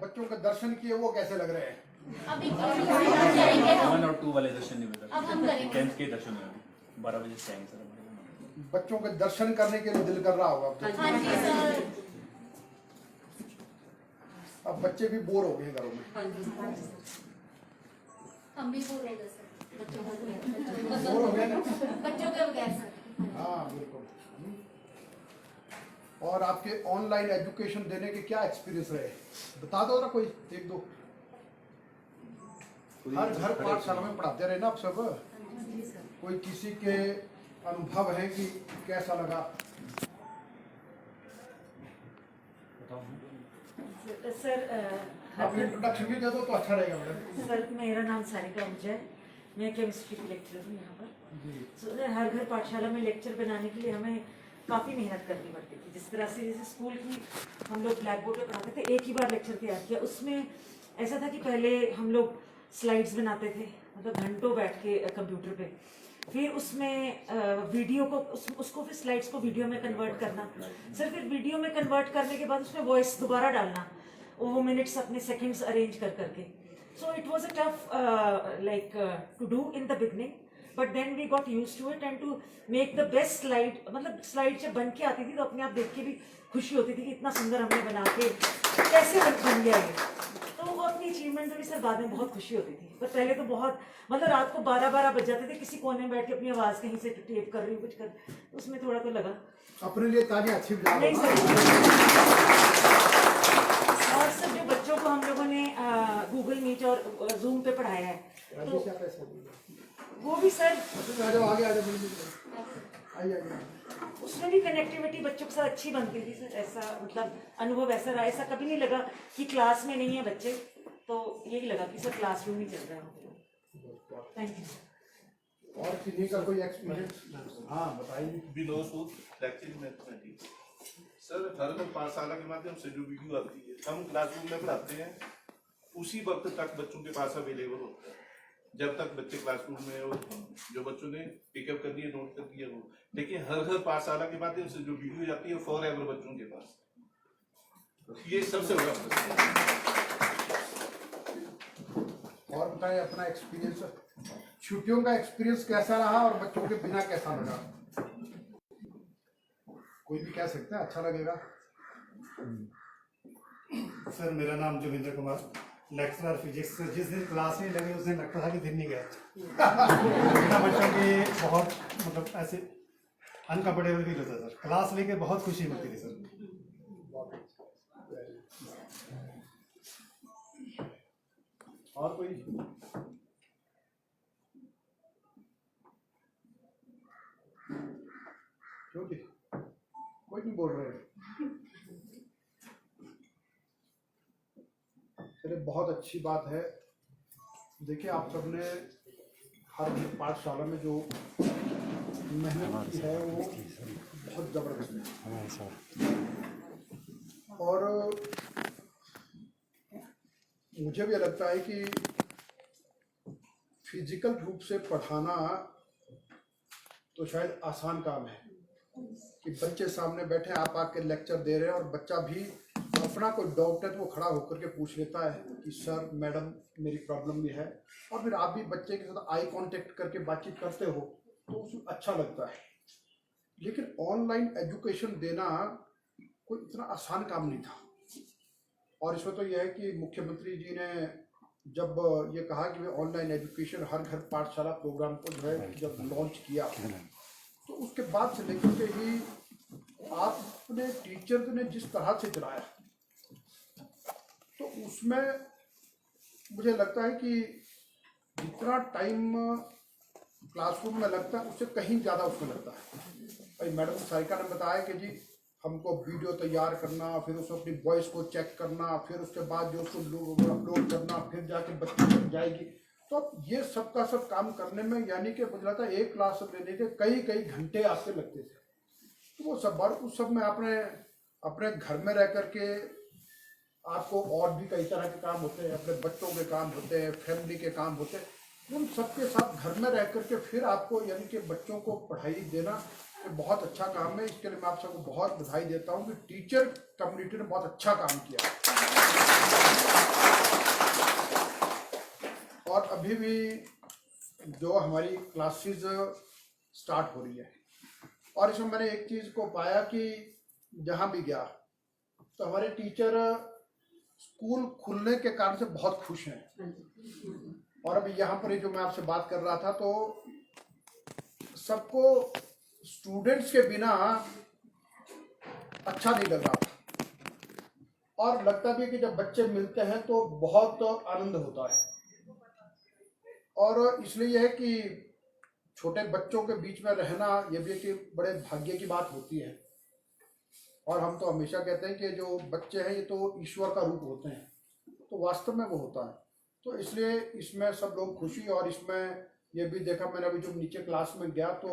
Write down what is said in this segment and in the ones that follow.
बच्चों के दर्शन किए वो कैसे लग रहे हैं? अभी जाएंगे हम। 1 और 2 वाले दर्शन नहीं हुए। अब हम करेंगे। 10th के दर्शन हुए 12 बजे से आएंगे सर हमारे। बच्चों के दर्शन करने के लिए दिल कर रहा होगा अब तो। हाँ जी सर। अब बच्चे भी बोर हो गए घरों में। हम भी बोर हो गए सर। बोर हो गए ना? बच्चों के बगैर सर। हाँ बिल्कुल। और आपके ऑनलाइन एजुकेशन देने के क्या एक्सपीरियंस रहे, बता दो ना कोई एक दो। हर घर पाठशाला में पढ़ाते रहे ना आप सब, कोई किसी के अनुभव है कि कैसा लगा? सर आप इंट्रोडक्शन भी दे दो तो अच्छा रहेगा मैडम। सर मेरा नाम सारिका मुझे है, मैं केमिस्ट्री की लेक्चरर हूँ यहाँ पर। सर हर घर पाठशाला में लेक्चर बनाने के लिए हमें काफ़ी मेहनत करनी पड़ती थी। जिस तरह से जैसे स्कूल की हम लोग ब्लैक बोर्ड पे पढ़ाते थे, एक ही बार लेक्चर तैयार किया। उसमें ऐसा था कि पहले हम लोग स्लाइड्स बनाते थे, मतलब घंटों बैठ के कंप्यूटर पे, फिर उसमें वीडियो को उसको फिर स्लाइड्स को वीडियो में कन्वर्ट करना। सर फिर वीडियो में कन्वर्ट करने के बाद उसमें वॉइस दोबारा डालना, वो मिनट्स अपने सेकंड्स अरेंज कर करके। So it was a tough like to do in the beginning, but then we got used to it and to make the best slide. मतलब स्लाइड जब बन के आती थी तो अपने आप देख के भी खुशी होती थी कि इतना सुंदर हमने बना के कैसे बन गया ये। तो वो अपनी अचीवमेंट में भी सर बाद में बहुत खुशी होती थी। पर पहले तो बहुत, मतलब रात को 12-12 बज जाते थे, किसी कोने में बैठ के अपनी आवाज़ कहीं से टेप कर रही हूँ कुछ कर, तो उसमें थोड़ा तो लगा। अपने लिए तालियां अच्छी बजा नहीं दो सर। ना। और सर जो बच्चों को हम लोगों ने गूगल मीट और जूम पे पढ़ाया है, तो वो भी सर आगे आइए। उसमें भी कनेक्टिविटी बच्चों के साथ अच्छी बनती थी सर। ऐसा मतलब अनुभव ऐसा रहा, ऐसा कभी नहीं लगा कि क्लास में नहीं है बच्चे, तो यही लगा कि सर क्लासरूम ही चल रहा है। Thank you. और किसी का कोई एक्सपीरियंस? हाँ बताइए। विनोद सूद लेक्चरिंग मैथमेटिक्स। सर हर घर पाठशाला के माध्यम से जो वीडियो आती है हम क्लासरूम में पढ़ाते हैं, उसी वक्त तक बच्चों के पास अवेलेबल होता है, जब तक बच्चे क्लासरूम में और जो बच्चों ने पिकअप कर दिया, नोट कर दिया वो। लेकिन हर घर पाठशाला के माध्यम से जो वीडियो जाती है फॉर एवर बच्चों के पास, ये सबसे बड़ा और बताएं अपना एक्सपीरियंस, छुट्टियों का एक्सपीरियंस कैसा रहा और बच्चों के बिना कैसा लगा? कोई भी कह सकता है, अच्छा लगेगा। सर मेरा नाम जोगिंदर कुमार, लेक्चरर फिजिक्स। जिस दिन क्लास में लगे उस दिन लगता था कि दिन नहीं गया। बिना बच्चों के बहुत मतलब ऐसे अनकम्फर्टेबल फील होता सर। क्लास लेके बहुत खुशी मिलती थी सर। और कोई? क्योंकि कोई नहीं बोल रहे। चलिए बहुत अच्छी बात है। देखिए आप सबने हर पाठशाला में जो मेहनत की है वो बहुत जबरदस्त है। और मुझे भी लगता है कि फिजिकल रूप से पढ़ाना तो शायद आसान काम है कि बच्चे सामने बैठे, आप आके लेक्चर दे रहे हैं और बच्चा भी अपना कोई डाउट है तो वो खड़ा होकर के पूछ लेता है कि सर मैडम मेरी प्रॉब्लम भी है, और फिर आप भी बच्चे के साथ आई कांटेक्ट करके बातचीत करते हो तो उसमें अच्छा लगता है। लेकिन ऑनलाइन एजुकेशन देना कोई इतना आसान काम नहीं था। और इसमें तो यह है कि मुख्यमंत्री जी ने जब ये कहा कि ऑनलाइन एजुकेशन हर घर पाठशाला प्रोग्राम को जो है जब लॉन्च किया, तो उसके बाद से लेकर के ही आपने टीचर ने जिस तरह से चलाया, तो उसमें मुझे लगता है कि जितना टाइम क्लासरूम में लगता है उससे कहीं ज़्यादा उसमें लगता है। भाई मैडम सारिका ने बताया कि जी हमको वीडियो तैयार करना, फिर उसमें अपनी वॉइस को चेक करना, फिर उसके बाद जो उसको अपलोड करना, फिर जाके बच्चे तक जाएगी। तो ये सब का सब काम करने में यानी कि मुझे लगता है एक क्लास लेने के कई घंटे आपके लगते थे। तो वो सब बार उस सब में आपने अपने घर में रह करके आपको और भी कई तरह के काम होते हैं, अपने बच्चों के काम होते हैं, फैमिली के काम होते हैं, उन सबके साथ घर में रह करके फिर आपको यानी कि बच्चों को पढ़ाई देना ये बहुत अच्छा काम है। इसके लिए मैं आप सबको बहुत बधाई देता हूँ कि टीचर कम्युनिटी ने बहुत अच्छा काम किया। अभी भी जो हमारी क्लासेस स्टार्ट हो रही है, और इसमें मैंने एक चीज़ को पाया कि जहाँ भी गया तो हमारे टीचर स्कूल खुलने के कारण से बहुत खुश हैं। और अभी यहाँ पर जो मैं आपसे बात कर रहा था, तो सबको स्टूडेंट्स के बिना अच्छा नहीं लग रहा था, और लगता भी है कि जब बच्चे मिलते हैं तो बहुत आनंद होता है। और इसलिए यह है कि छोटे बच्चों के बीच में रहना ये भी एक बड़े भाग्य की बात होती है। और हम तो हमेशा कहते हैं कि जो बच्चे हैं ये तो ईश्वर का रूप होते हैं, तो वास्तव में वो होता है। तो इसलिए इसमें सब लोग खुशी, और इसमें ये भी देखा मैंने अभी जो नीचे क्लास में गया तो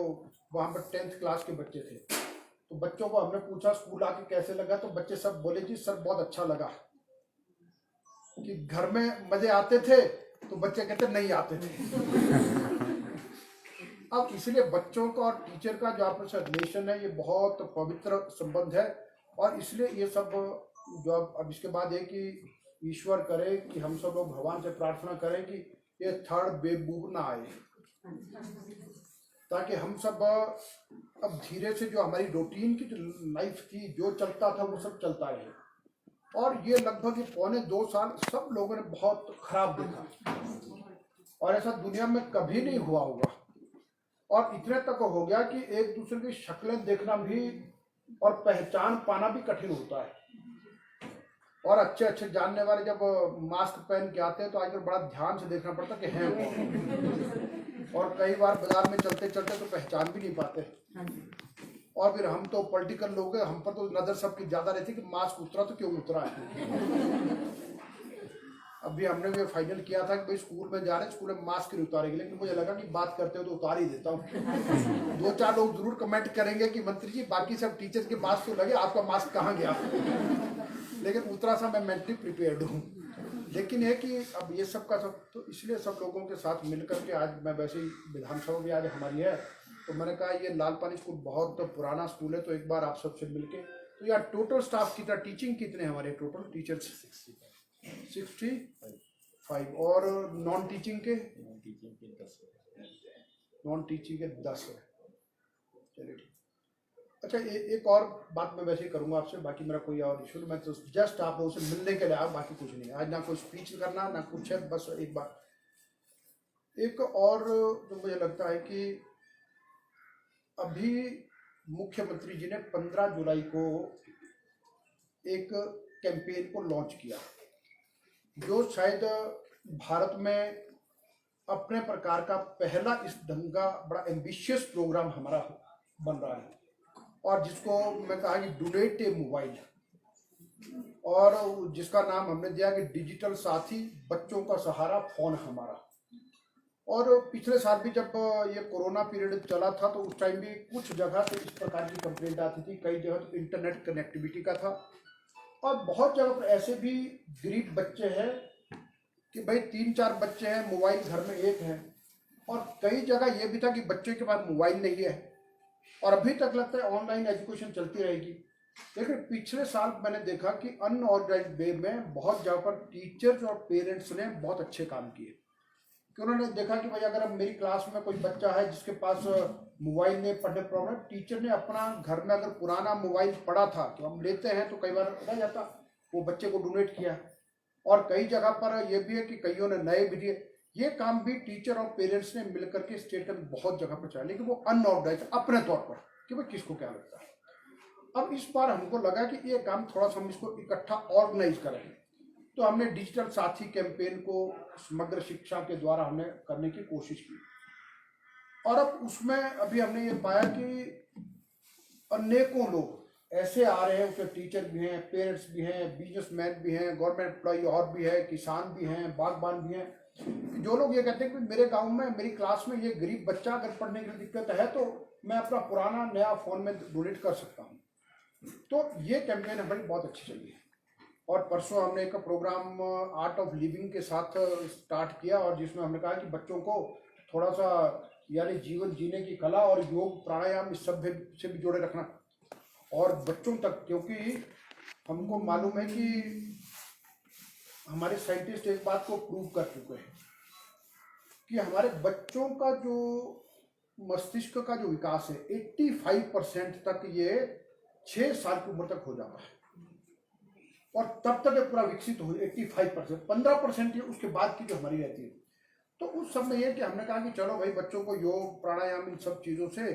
वहाँ पर 10th क्लास के बच्चे थे, तो बच्चों को हमने पूछा स्कूल आके कैसे लगा, तो बच्चे सब बोले जी सर बहुत अच्छा लगा। कि घर में मजे आते थे तो बच्चे कहते नहीं आते थे। अब इसलिए बच्चों का और टीचर का जो आपस में रिलेशन है ये बहुत पवित्र संबंध है। और इसलिए ये सब जो अब इसके बाद है कि ईश्वर करे कि हम सब लोग भगवान से प्रार्थना करें कि ये थर्ड वेव ना आए, ताकि हम सब अब धीरे से जो हमारी रूटीन की जो लाइफ थी, जो चलता था वो सब चलता रहे। और ये लगभग 1.25 साल सब लोगों ने बहुत खराब देखा, और ऐसा दुनिया में कभी नहीं हुआ होगा। और इतने तक हो गया कि एक दूसरे की शक्लें देखना भी और पहचान पाना भी कठिन होता है। और अच्छे अच्छे जानने वाले जब मास्क पहन के आते हैं तो आजकल बड़ा ध्यान से देखना पड़ता कि हैं कौन। और कई बार बाजार में चलते चलते तो पहचान भी नहीं पाते। और फिर हम तो पॉलिटिकल लोग हैं, हम पर तो नजर सबकी ज्यादा रहती कि मास्क उतरा तो क्यों उतरा है। अभी हमने भी फाइनल किया था कि भाई स्कूल में जा रहे हैं, स्कूल में मास्क नहीं उतारेंगे, लेकिन मुझे लगा कि बात करते हो तो उतार ही देता हूँ। 2-4 लोग जरूर कमेंट करेंगे कि मंत्री जी बाकी सब टीचर के पास तो लगे, आपका मास्क कहाँ गया। लेकिन उतरा सा मैं मेंटली प्रिपेयर्ड हूँ। लेकिन ये कि अब ये सब का सब, तो इसलिए सब लोगों के साथ मिलकर के आज मैं वैसे ही विधानसभा भी आज हमारी है, तो मैंने कहा ये लालपानी स्कूल बहुत पुराना स्कूल है, तो एक बार आप सबसे मिलके। तो यार टोटल स्टाफ कितना, टीचिंग कितने हमारे टोटल टीचर्स? 65। और नॉन टीचिंग के? नॉन टीचिंग के 10 है। चलिए ठीक। अच्छा एक और बात मैं वैसे ही करूंगा आपसे, बाकी मेरा कोई और इशू नहीं, मैं तो जस्ट आप लोगों से मिलने के लिए आया, बाकी कुछ नहीं। आज ना कोई स्पीच करना ना कुछ है, बस एक बात। एक और जो मुझे लगता है कि अभी मुख्यमंत्री जी ने 15 जुलाई को एक कैंपेन को लॉन्च किया, जो शायद भारत में अपने प्रकार का पहला इस ढंग का बड़ा एम्बिशियस प्रोग्राम हमारा बन रहा है, और जिसको मैं कहा कि डोनेट ए मोबाइल, और जिसका नाम हमने दिया कि डिजिटल साथी बच्चों का सहारा फोन हमारा। और पिछले साल भी जब ये कोरोना पीरियड चला था तो उस टाइम भी कुछ जगह से इस प्रकार की कंप्लेंट आती थी, कई जगह तो इंटरनेट कनेक्टिविटी का था, और बहुत जगह पर ऐसे भी गरीब बच्चे हैं कि भाई 3-4 बच्चे हैं, मोबाइल घर में एक है, और कई जगह ये भी था कि बच्चे के पास मोबाइल नहीं है, और अभी तक लगता है ऑनलाइन एजुकेशन चलती रहेगी। लेकिन पिछले साल मैंने देखा कि अनऑर्गेनाइज्ड वे में बहुत जगह पर टीचर्स और पेरेंट्स ने बहुत अच्छे काम किए, कि उन्होंने देखा कि भाई अगर अब मेरी क्लास में कोई बच्चा है जिसके पास मोबाइल नहीं, पढ़ने प्रॉब्लम, टीचर ने अपना घर में अगर पुराना मोबाइल पड़ा था तो हम लेते हैं तो कई बार रह जाता, वो बच्चे को डोनेट किया। और कई जगह पर यह भी है कि कईयों ने नए भी दिए। ये काम भी टीचर और पेरेंट्स ने मिलकर के स्टेट का बहुत जगह पर चला, लेकिन वो अनऑर्गेनाइज अपने तौर पर कि भाई किसको क्या लगता है। अब इस बार हमको लगा कि ये काम थोड़ा सा हम इसको इकट्ठा ऑर्गेनाइज करें, तो हमने डिजिटल साथी कैंपेन को समग्र शिक्षा के द्वारा हमने करने की कोशिश की। और अब उसमें अभी हमने ये पाया कि अनेकों लोग ऐसे आ रहे हैं, उसके टीचर भी हैं, पेरेंट्स भी हैं, बिजनेसमैन भी हैं, गवर्नमेंट एम्प्लॉई और भी है, किसान भी हैं, बागबान भी हैं, जो लोग ये कहते हैं कि मेरे गांव में मेरी क्लास में ये गरीब बच्चा अगर पढ़ने की दिक्कत है तो मैं अपना पुराना नया फ़ोन में डोनेट कर सकता हूँ। तो ये कैंपेन हमारी बहुत अच्छी चली है। और परसों हमने एक प्रोग्राम आर्ट ऑफ लिविंग के साथ स्टार्ट किया, और जिसमें हमने कहा कि बच्चों को थोड़ा सा यानी जीवन जीने की कला और योग प्राणायाम इस सब से भी जोड़े रखना, और बच्चों तक, क्योंकि हमको मालूम है कि हमारे साइंटिस्ट एक बात को प्रूव कर चुके हैं कि हमारे बच्चों का जो मस्तिष्क का जो विकास है 85% तक ये 6 साल की उम्र तक हो जाता है और तब तक ये पूरा विकसित हो 85%, 15% ये उसके बाद की जो हमारी रहती है। तो उस समय ये कि हमने कहा कि चलो भाई बच्चों को योग प्राणायाम इन सब चीज़ों से